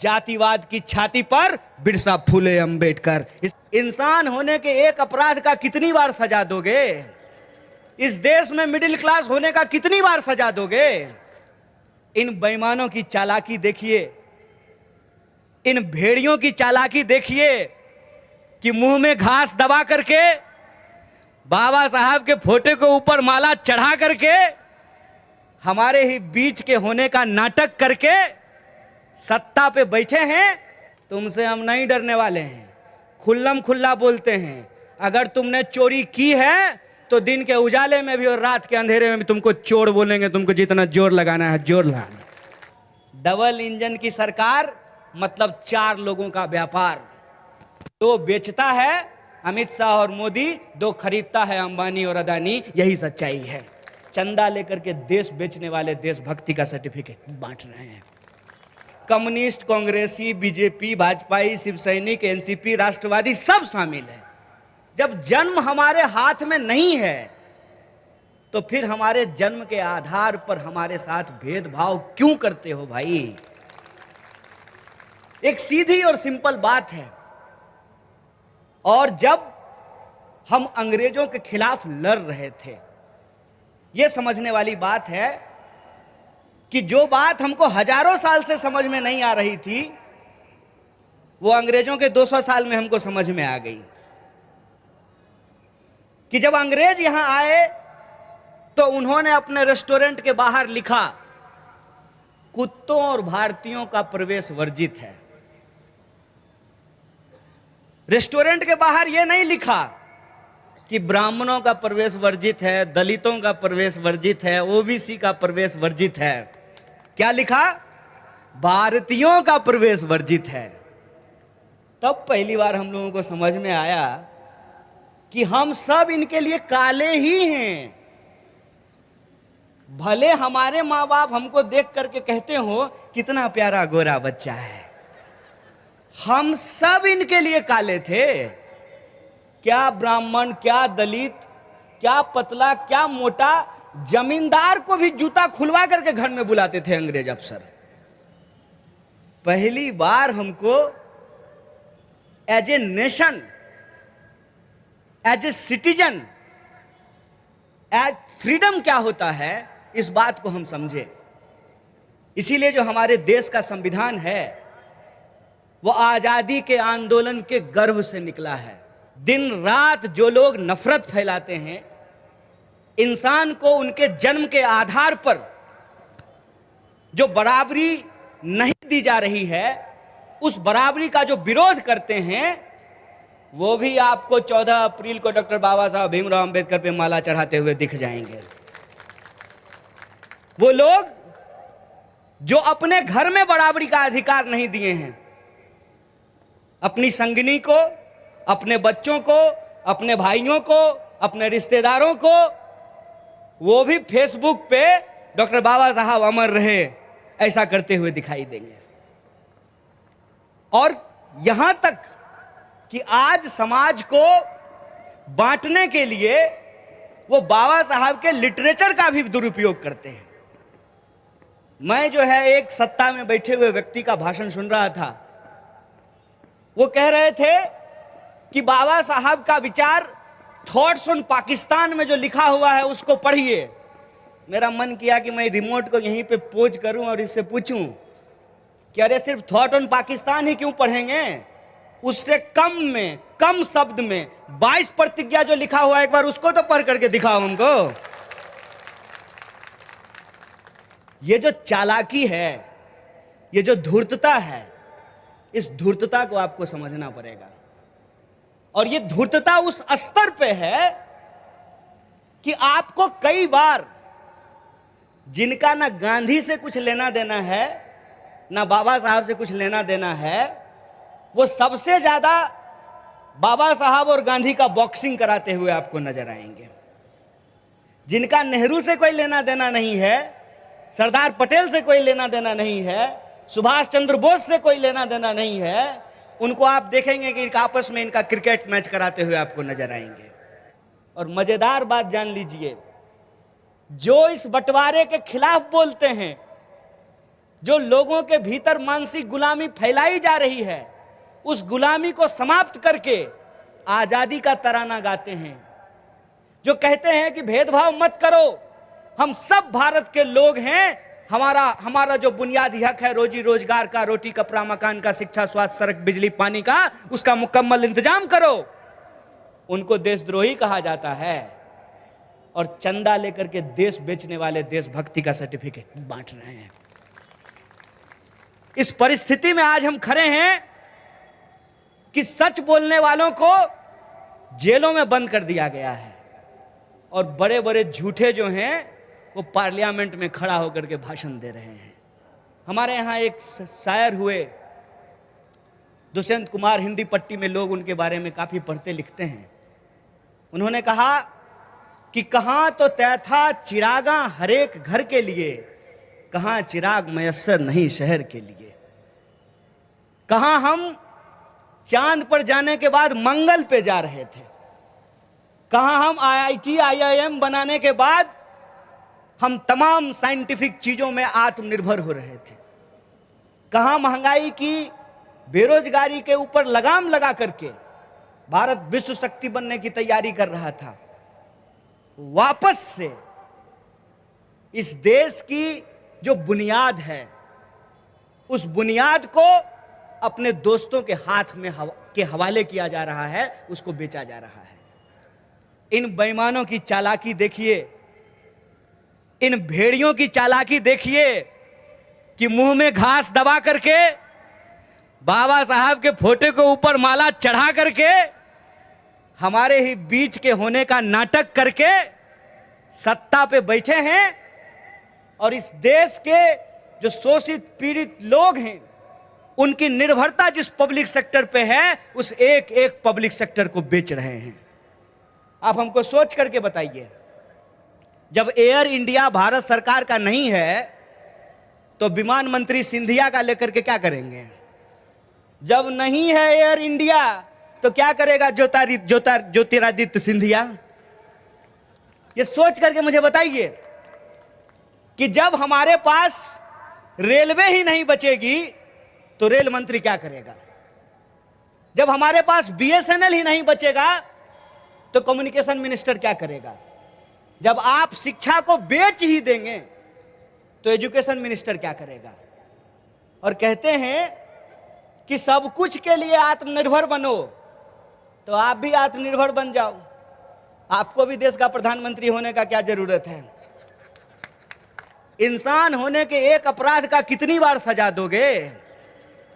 जातिवाद की छाती पर बिरसा फूले अंबेडकर। इस इंसान होने के एक अपराध का कितनी बार सजा दोगे? इस देश में मिडिल क्लास होने का कितनी बार सजा दोगे? इन बेईमानों की चालाकी देखिए, इन भेड़ियों की चालाकी देखिए कि मुंह में घास दबा करके, बाबा साहब के फोटो के ऊपर माला चढ़ा करके, हमारे ही बीच के होने का नाटक करके सत्ता पे बैठे हैं। तुमसे हम नहीं डरने वाले हैं, खुल्लम खुल्ला बोलते हैं। अगर तुमने चोरी की है तो दिन के उजाले में भी और रात के अंधेरे में भी तुमको चोर बोलेंगे। तुमको जितना जोर लगाना है जोर लगाना। डबल इंजन की सरकार मतलब 4 लोगों का व्यापार। 2 बेचता है अमित शाह और मोदी, 2 खरीदता है अंबानी और अदानी। यही सच्चाई है। चंदा लेकर के देश बेचने वाले देशभक्ति का सर्टिफिकेट बांट रहे हैं। कम्युनिस्ट, कांग्रेसी, बीजेपी, भाजपाई, शिव सैनिक, एनसीपी, राष्ट्रवादी सब शामिल है। जब जन्म हमारे हाथ में नहीं है तो फिर हमारे जन्म के आधार पर हमारे साथ भेदभाव क्यों करते हो भाई? एक सीधी और सिंपल बात है। और जब हम अंग्रेजों के खिलाफ लड़ रहे थे, यह समझने वाली बात है कि जो बात हमको हजारों साल से समझ में नहीं आ रही थी, वो अंग्रेजों के 200 साल में हमको समझ में आ गई। कि जब अंग्रेज यहां आए तो उन्होंने अपने रेस्टोरेंट के बाहर लिखा, कुत्तों और भारतीयों का प्रवेश वर्जित है। रेस्टोरेंट के बाहर यह नहीं लिखा कि ब्राह्मणों का प्रवेश वर्जित है, दलितों का प्रवेश वर्जित है, ओबीसी का प्रवेश वर्जित है। क्या लिखा? भारतीयों का प्रवेश वर्जित है। तब पहली बार हम लोगों को समझ में आया कि हम सब इनके लिए काले ही हैं। भले हमारे माँ बाप हमको देख करके कहते हो कितना प्यारा गोरा बच्चा है, हम सब इनके लिए काले थे। क्या ब्राह्मण, क्या दलित, क्या पतला, क्या मोटा, जमींदार को भी जूता खुलवा करके घर में बुलाते थे अंग्रेज अफसर। पहली बार हमको as a nation, as a citizen, as freedom क्या होता है, इस बात को हम समझे। इसीलिए जो हमारे देश का संविधान है वो आजादी के आंदोलन के गर्भ से निकला है। दिन रात जो लोग नफरत फैलाते हैं, इंसान को उनके जन्म के आधार पर जो बराबरी नहीं दी जा रही है, उस बराबरी का जो विरोध करते हैं, वो भी आपको 14 अप्रैल को डॉक्टर बाबा साहब भीमराव अंबेडकर पे माला चढ़ाते हुए दिख जाएंगे। वो लोग जो अपने घर में बराबरी का अधिकार नहीं दिए हैं, अपनी संगिनी को, अपने बच्चों को, अपने भाइयों को, अपने रिश्तेदारों को, वो भी फेसबुक पे डॉक्टर बाबा साहब अमर रहे ऐसा करते हुए दिखाई देंगे। और यहां तक कि आज समाज को बांटने के लिए वो बाबा साहब के लिटरेचर का भी दुरुपयोग करते हैं। मैं जो है एक सत्ता में बैठे हुए व्यक्ति का भाषण सुन रहा था। वो कह रहे थे कि बाबा साहब का विचार थॉट्स ऑन पाकिस्तान में जो लिखा हुआ है उसको पढ़िए। मेरा मन किया कि मैं रिमोट को यहीं पे पोज करूं और इससे पूछूं कि अरे सिर्फ थॉट ऑन पाकिस्तान ही क्यों पढ़ेंगे? उससे कम में कम शब्द में 22 प्रतिज्ञा जो लिखा हुआ है, एक बार उसको तो पढ़ करके दिखाओ हमको। ये जो चालाकी है, ये जो धूर्तता है, इस धूर्तता को आपको समझना पड़ेगा। और ये धूर्तता उस स्तर पे है कि आपको कई बार जिनका ना गांधी से कुछ लेना देना है, ना बाबा साहब से कुछ लेना देना है, वो सबसे ज्यादा बाबा साहब और गांधी का बॉक्सिंग कराते हुए आपको नजर आएंगे। जिनका नेहरू से कोई लेना देना नहीं है, सरदार पटेल से कोई लेना देना नहीं है, सुभाष चंद्र बोस से कोई लेना देना नहीं है, उनको आप देखेंगे कि आपस में इनका क्रिकेट मैच कराते हुए आपको नजर आएंगे। और मजेदार बात जान लीजिए, जो इस बंटवारे के खिलाफ बोलते हैं जो लोगों के भीतर मानसिक गुलामी फैलाई जा रही है, उस गुलामी को समाप्त करके आजादी का तराना गाते हैं, जो कहते हैं कि भेदभाव मत करो, हम सब भारत के लोग हैं, हमारा जो बुनियादी हक है रोजी रोजगार का, रोटी कपड़ा मकान का, शिक्षा स्वास्थ्य सड़क बिजली पानी का, उसका मुकम्मल इंतजाम करो, उनको देशद्रोही कहा जाता है। और चंदा लेकर के देश बेचने वाले देशभक्ति का सर्टिफिकेट बांट रहे हैं। इस परिस्थिति में आज हम खड़े हैं कि सच बोलने वालों को जेलों में बंद कर दिया गया है और बड़े बड़े झूठे जो हैं वो पार्लियामेंट में खड़ा होकर के भाषण दे रहे हैं। हमारे यहाँ एक शायर हुए दुष्यंत कुमार, हिंदी पट्टी में लोग उनके बारे में काफी पढ़ते लिखते हैं। उन्होंने कहा कि कहां तो तय था चिरागा हरेक घर के लिए, कहां चिराग मयस्सर नहीं शहर के लिए, कहां हम चांद पर जाने के बाद मंगल पे जा रहे थे, कहां हम IIT IIM बनाने के बाद हम तमाम साइंटिफिक चीजों में आत्मनिर्भर हो रहे थे, कहां महंगाई की, बेरोजगारी के ऊपर लगाम लगा करके भारत विश्व शक्ति बनने की तैयारी कर रहा था। वापस से इस देश की जो बुनियाद है, उस बुनियाद को अपने दोस्तों के हाथ में के हवाले किया जा रहा है, उसको बेचा जा रहा है। इन बेईमानों की चालाकी देखिए, इन भेड़ियों की चालाकी देखिए कि मुंह में घास दबा करके, बाबा साहब के फोटो के ऊपर माला चढ़ा करके, हमारे ही बीच के होने का नाटक करके सत्ता पे बैठे हैं और इस देश के जो शोषित पीड़ित लोग हैं उनकी निर्भरता जिस पब्लिक सेक्टर पे है, उस एक एक पब्लिक सेक्टर को बेच रहे हैं। आप हमको सोच करके बताइए, जब एयर इंडिया भारत सरकार का नहीं है तो विमान मंत्री सिंधिया का लेकर के क्या करेंगे? जब नहीं है एयर इंडिया तो क्या करेगा ज्योतिरादित्य सिंधिया? ये सोच करके मुझे बताइए कि जब हमारे पास रेलवे ही नहीं बचेगी तो रेल मंत्री क्या करेगा? जब हमारे पास BSNL ही नहीं बचेगा तो कम्युनिकेशन मिनिस्टर क्या करेगा? जब आप शिक्षा को बेच ही देंगे तो एजुकेशन मिनिस्टर क्या करेगा? और कहते हैं कि सब कुछ के लिए आत्मनिर्भर बनो, तो आप भी आत्मनिर्भर बन जाओ। आपको भी देश का प्रधानमंत्री होने का क्या जरूरत है? इंसान होने के एक अपराध का कितनी बार सजा दोगे?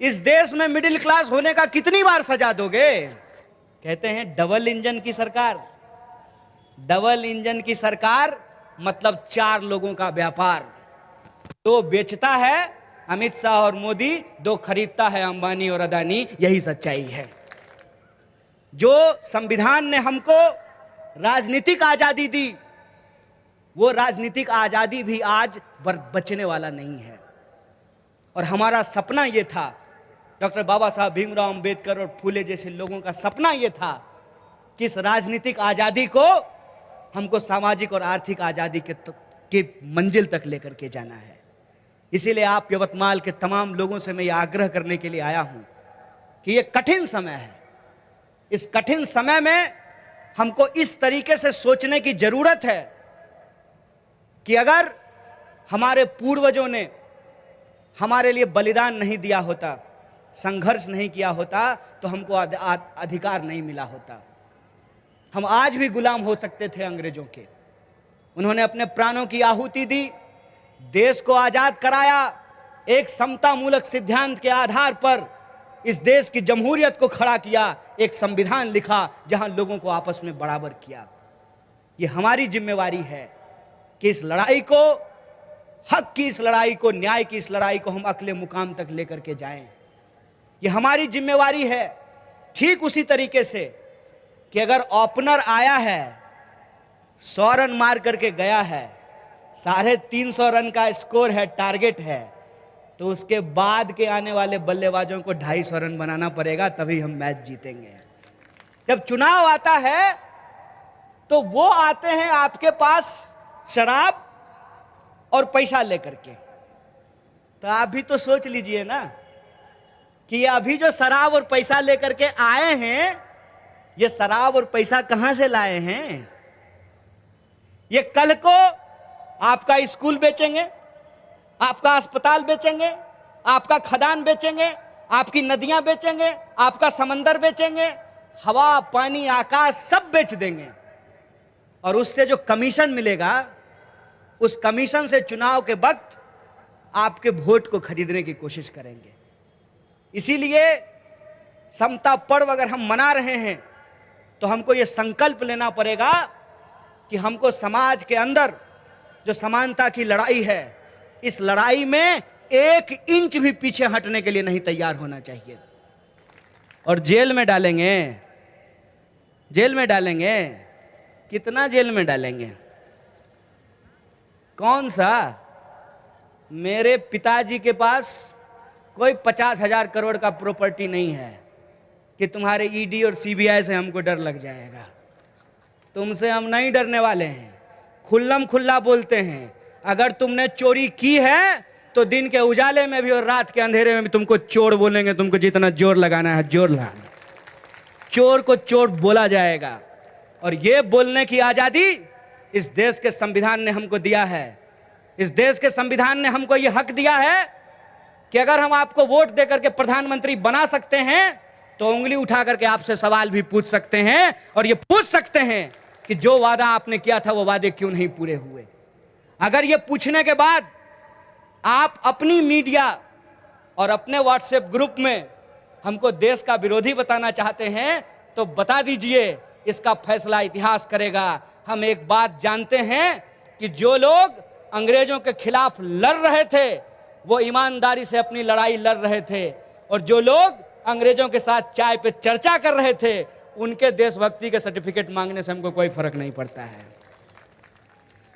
इस देश में मिडिल क्लास होने का कितनी बार सजा दोगे? कहते हैं डबल इंजन की सरकार। डबल इंजन की सरकार मतलब 4 लोगों का व्यापार। 2 बेचता है अमित शाह और मोदी, 2 खरीदता है अंबानी और अदानी। यही सच्चाई है। जो संविधान ने हमको राजनीतिक आजादी दी, वो राजनीतिक आजादी भी आज बचने वाला नहीं है। और हमारा सपना ये था, डॉक्टर बाबा साहब भीमराव अंबेडकर और फूले जैसे लोगों का सपना ये था कि इस राजनीतिक आजादी को हमको सामाजिक और आर्थिक आजादी के मंजिल तक लेकर के जाना है। इसीलिए आप यवतमाल के तमाम लोगों से मैं ये आग्रह करने के लिए आया हूं कि ये कठिन समय है। इस कठिन समय में हमको इस तरीके से सोचने की जरूरत है कि अगर हमारे पूर्वजों ने हमारे लिए बलिदान नहीं दिया होता, संघर्ष नहीं किया होता, तो हमको अधिकार नहीं मिला होता। हम आज भी गुलाम हो सकते थे अंग्रेजों के। उन्होंने अपने प्राणों की आहुति दी, देश को आजाद कराया, एक समता मूलक सिद्धांत के आधार पर इस देश की जमहूरियत को खड़ा किया, एक संविधान लिखा जहां लोगों को आपस में बराबर किया। ये हमारी जिम्मेवारी है कि इस लड़ाई को, हक की इस लड़ाई को, न्याय की इस लड़ाई को हम अगले मुकाम तक लेकर के जाएं। ये हमारी जिम्मेवारी है। ठीक उसी तरीके से कि अगर ओपनर आया है, 100 रन मार करके गया है, 350 रन का स्कोर है, टारगेट है, तो उसके बाद के आने वाले बल्लेबाजों को 250 रन बनाना पड़ेगा, तभी हम मैच जीतेंगे। जब चुनाव आता है तो वो आते हैं आपके पास शराब और पैसा लेकर के। तो आप भी तो सोच लीजिए ना कि ये अभी जो शराब और पैसा लेकर के आए हैं, ये शराब और पैसा कहां से लाए हैं? ये कल को आपका स्कूल बेचेंगे, आपका अस्पताल बेचेंगे, आपका खदान बेचेंगे, आपकी नदियां बेचेंगे, आपका समंदर बेचेंगे, हवा पानी आकाश सब बेच देंगे। और उससे जो कमीशन मिलेगा, उस कमीशन से चुनाव के वक्त आपके वोट को खरीदने की कोशिश करेंगे। इसीलिए समता पर्व अगर हम मना रहे हैं तो हमको ये संकल्प लेना पड़ेगा कि हमको समाज के अंदर जो समानता की लड़ाई है, इस लड़ाई में 1 इंच भी पीछे हटने के लिए नहीं तैयार होना चाहिए। और जेल में डालेंगे, जेल में डालेंगे, कितना जेल में डालेंगे? कौन सा? मेरे पिताजी के पास कोई 50,000 करोड़ का प्रॉपर्टी नहीं है कि तुम्हारे ईडी और सीबीआई से हमको डर लग जाएगा। तुमसे हम नहीं डरने वाले हैं, खुल्लम खुल्ला बोलते हैं। अगर तुमने चोरी की है तो दिन के उजाले में भी और रात के अंधेरे में भी तुमको चोर बोलेंगे। तुमको जितना जोर लगाना है जोर लगाना, चोर को चोर बोला जाएगा। और ये बोलने की आजादी इस देश के संविधान ने हमको दिया है। इस देश के संविधान ने हमको ये हक दिया है कि अगर हम आपको वोट देकर के प्रधानमंत्री बना सकते हैं तो उंगली उठा करके आपसे सवाल भी पूछ सकते हैं और ये पूछ सकते हैं कि जो वादा आपने किया था वो वादे क्यों नहीं पूरे हुए। अगर ये पूछने के बाद आप अपनी मीडिया और अपने व्हाट्सएप ग्रुप में हमको देश का विरोधी बताना चाहते हैं तो बता दीजिए, इसका फैसला इतिहास करेगा। हम एक बात जानते हैं कि जो लोग अंग्रेजों के खिलाफ लड़ रहे थे वो ईमानदारी से अपनी लड़ाई लड़ रहे थे, और जो लोग अंग्रेजों के साथ चाय पे चर्चा कर रहे थे उनके देशभक्ति के सर्टिफिकेट मांगने से हमको कोई फर्क नहीं पड़ता है।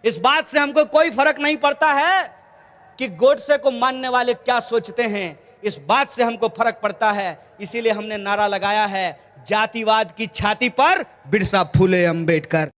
इस बात से हमको कोई फर्क नहीं पड़ता है कि गोडसे को मानने वाले क्या सोचते हैं, इस बात से हमको फर्क पड़ता है। इसीलिए हमने नारा लगाया है, जातिवाद की छाती पर बिरसा फुले अंबेडकर।